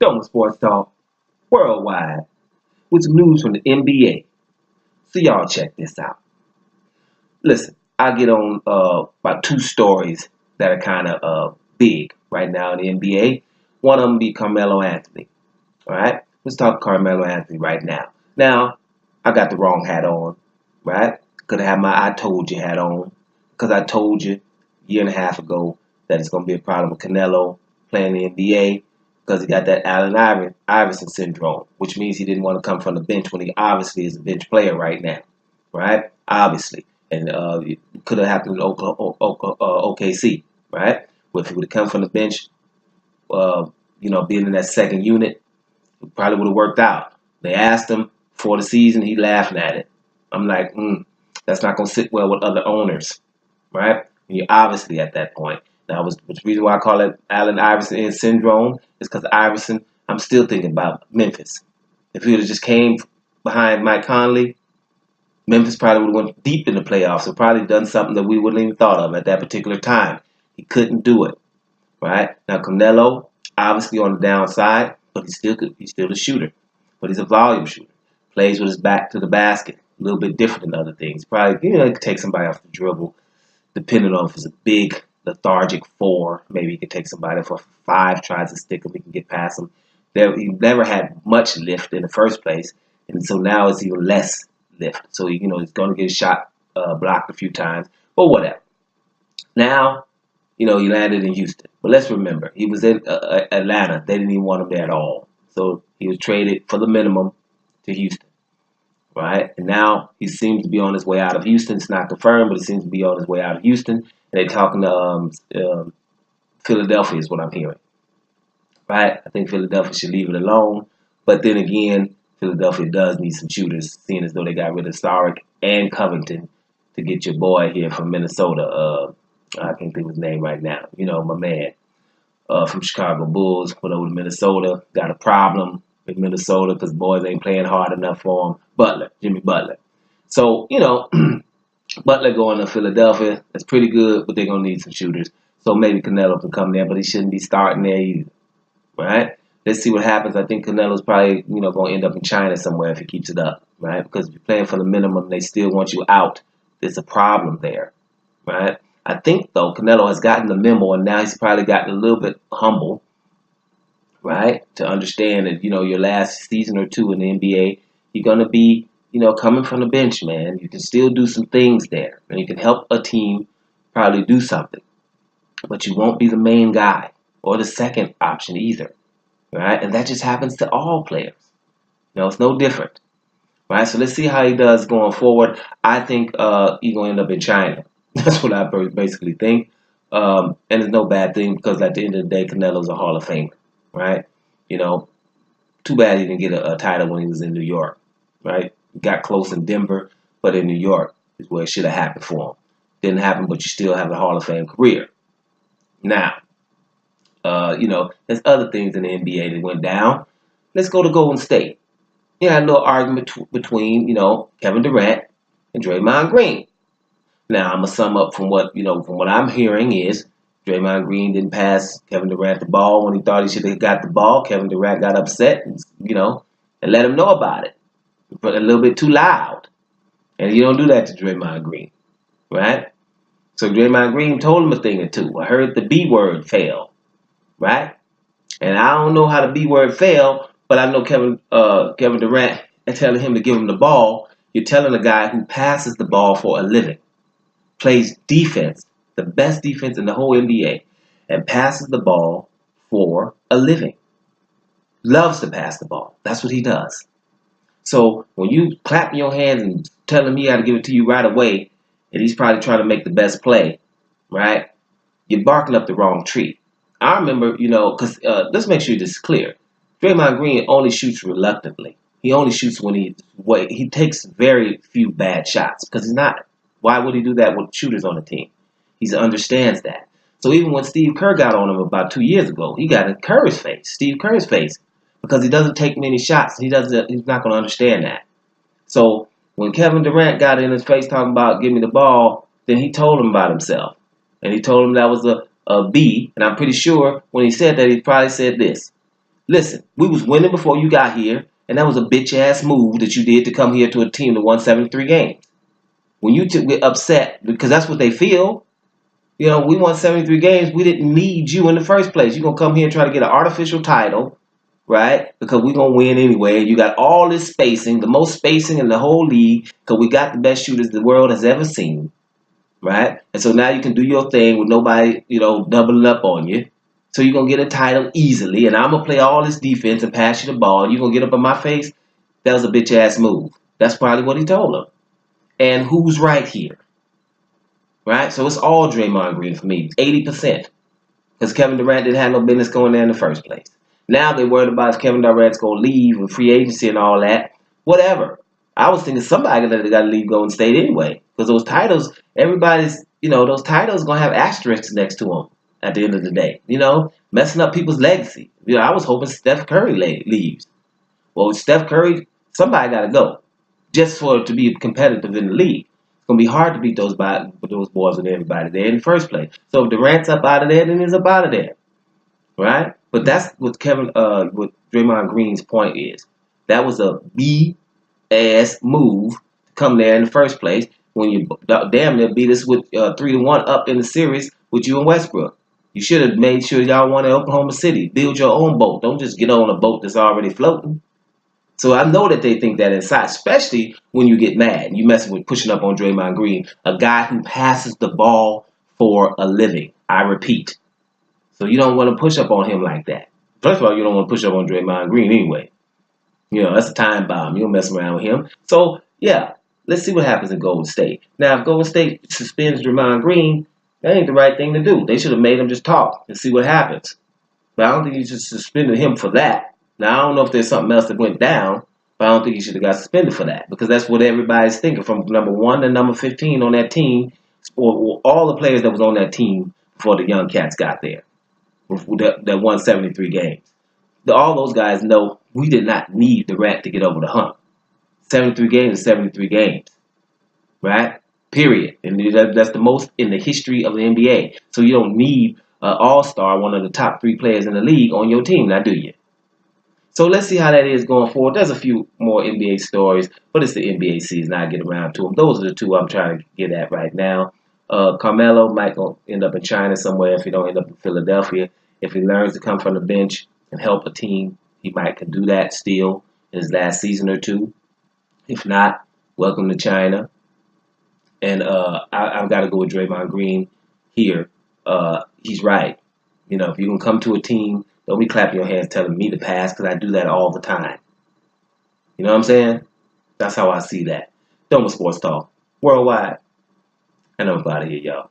Doma Sports Talk worldwide with some news from the NBA. So y'all check this out. Listen, I get on about two stories that are kind of big right now in the NBA. One of them be Carmelo Anthony. All right, let's talk Carmelo Anthony right now. Now, I got the wrong hat on, right? Could have had my "I told you" hat on because I told you a year and a half ago that it's going to be a problem with Canelo playing the NBA because he got that Allen Iverson syndrome, which means he didn't want to come from the bench when he obviously is a bench player right now, right? Obviously. And it could have happened in OKC, right? But if he would have come from the bench, being in that second unit, it probably would have worked out. They asked him for the season, he laughing at it. I'm like, that's not going to sit well with other owners, right? And you're obviously at that point. Now, the reason why I call it Allen Iverson syndrome is because Iverson, I'm still thinking about Memphis. If he would have just came behind Mike Conley, Memphis probably would have went deep in the playoffs and probably done something that we wouldn't even thought of at that particular time. He couldn't do it, right? Now, Canelo, obviously on the downside, but he's still a shooter. But he's a volume shooter. Plays with his back to the basket. A little bit different than other things. Probably, he could take somebody off the dribble, depending on if it's a big, lethargic 4. Maybe he could take somebody for 5, tries to stick him, he can get past him. He never had much lift in the first place, and so now it's even less lift. So, he's going to get a shot blocked a few times, but whatever. Now, he landed in Houston. But let's remember, he was in Atlanta. They didn't even want him there at all. So he was traded for the minimum to Houston, right? And now he seems to be on his way out of Houston. It's not confirmed, but he seems to be on his way out of Houston. And they're talking to Philadelphia is what I'm hearing, right? I think Philadelphia should leave it alone. But then again, Philadelphia does need some shooters, seeing as though they got rid of Starrick and Covington to get your boy here from Minnesota. I can't think of his name right now. My man from Chicago Bulls, went over to Minnesota, got a problem with Minnesota because boys ain't playing hard enough for him. Jimmy Butler. So, Butler going to Philadelphia, that's pretty good, but they're going to need some shooters. So maybe Canelo can come there, but he shouldn't be starting there either, right? Let's see what happens. I think Canelo's probably, going to end up in China somewhere if he keeps it up, right? Because if you're playing for the minimum, they still want you out. There's a problem there, right? I think, though, Canelo has gotten the memo, and now he's probably gotten a little bit humble, right, to understand that, your last season or two in the NBA, you're going to be, coming from the bench, man. You can still do some things there, and you can help a team probably do something. But you won't be the main guy or the second option either, right? And that just happens to all players. It's no different, right? So let's see how he does going forward. I think he's going to end up in China. That's what I basically think. And it's no bad thing because at the end of the day, Canelo's a Hall of Famer, right? Too bad he didn't get a title when he was in New York, right? He got close in Denver, but in New York is where it should have happened for him. Didn't happen, but you still have a Hall of Fame career. Now, there's other things in the NBA that went down. Let's go to Golden State. You had a little argument between, Kevin Durant and Draymond Green. Now, I'm going to sum up from what I'm hearing is Draymond Green didn't pass Kevin Durant the ball when he thought he should have got the ball. Kevin Durant got upset, and let him know about it. But a little bit too loud. And you don't do that to Draymond Green, right? So Draymond Green told him a thing or two. I heard the B word fail, right? And I don't know how the B word failed, but I know Kevin Durant telling him to give him the ball. You're telling a guy who passes the ball for a living, plays defense, the best defense in the whole NBA, and passes the ball for a living. Loves to pass the ball. That's what he does. So when you clap your hands and tell him he got to give it to you right away, and he's probably trying to make the best play, right? You're barking up the wrong tree. I remember, because let's make sure this is clear. Draymond Green only shoots reluctantly. He only shoots when he takes very few bad shots because he's not. Why would he do that with shooters on the team? He understands that. So even when Steve Kerr got on him about 2 years ago, he got in Steve Kerr's face, because he doesn't take many shots. He's not going to understand that. So when Kevin Durant got in his face talking about give me the ball, then he told him about himself. And he told him that was a B. And I'm pretty sure when he said that, he probably said this. Listen, we was winning before you got here, and that was a bitch-ass move that you did to come here to a team that won 73 games. When you get upset, because that's what they feel, you know, we won 73 games, we didn't need you in the first place. You're going to come here and try to get an artificial title, right? Because we're going to win anyway. You got all this spacing, the most spacing in the whole league, because we got the best shooters the world has ever seen, right? And so now you can do your thing with nobody, you know, doubling up on you. So you're going to get a title easily, and I'm going to play all this defense and pass you the ball. You're going to get up in my face? That was a bitch-ass move. That's probably what he told him. And who's right here? Right? So it's all Draymond Green for me, 80%. Because Kevin Durant didn't have no business going there in the first place. Now they're worried about if Kevin Durant's going to leave with free agency and all that. Whatever. I was thinking somebody that got to leave Golden State anyway. Because those titles, everybody's, you know, those titles going to have asterisks next to them at the end of the day. You know, messing up people's legacy. You know, I was hoping Steph Curry leaves. Well, with Steph Curry, somebody got to go. Just for it to be competitive in the league. It's going to be hard to beat those boys and everybody there in the first place. So if Durant's up out of there, then he's up out of there. Right? But that's what what Draymond Green's point is. That was a B-ass move to come there in the first place when you damn near beat us with 3-1 up in the series with you and Westbrook. You should have made sure y'all won at Oklahoma City. Build your own boat. Don't just get on a boat that's already floating. So I know that they think that inside, especially when you get mad. You messing with pushing up on Draymond Green, a guy who passes the ball for a living. I repeat. So you don't want to push up on him like that. First of all, you don't want to push up on Draymond Green anyway. You know, that's a time bomb. You don't mess around with him. So, yeah, let's see what happens in Golden State. Now, if Golden State suspends Draymond Green, that ain't the right thing to do. They should have made him just talk and see what happens. But I don't think you should suspend him for that. Now, I don't know if there's something else that went down, but I don't think he should have got suspended for that because that's what everybody's thinking from number 1 to number 15 on that team, or all the players that was on that team before the young cats got there that won 73 games. All those guys know we did not need Durant to get over the hump. 73 games is 73 games, right? Period. And that's the most in the history of the NBA. So you don't need an all-star, one of the top 3 players in the league on your team, now do you? So let's see how that is going forward. There's a few more NBA stories, but it's the NBA season. I get around to them. Those are the 2 I'm trying to get at right now. Carmelo might end up in China somewhere if he don't end up in Philadelphia. If he learns to come from the bench and help a team, he might can do that still in his last season or 2. If not, welcome to China. And I've got to go with Draymond Green here. He's right. You know, if you can come to a team, don't be clapping your hands telling me to pass because I do that all the time. You know what I'm saying? That's how I see that. Doma Sports Talk. Worldwide. And I'm out of here, y'all.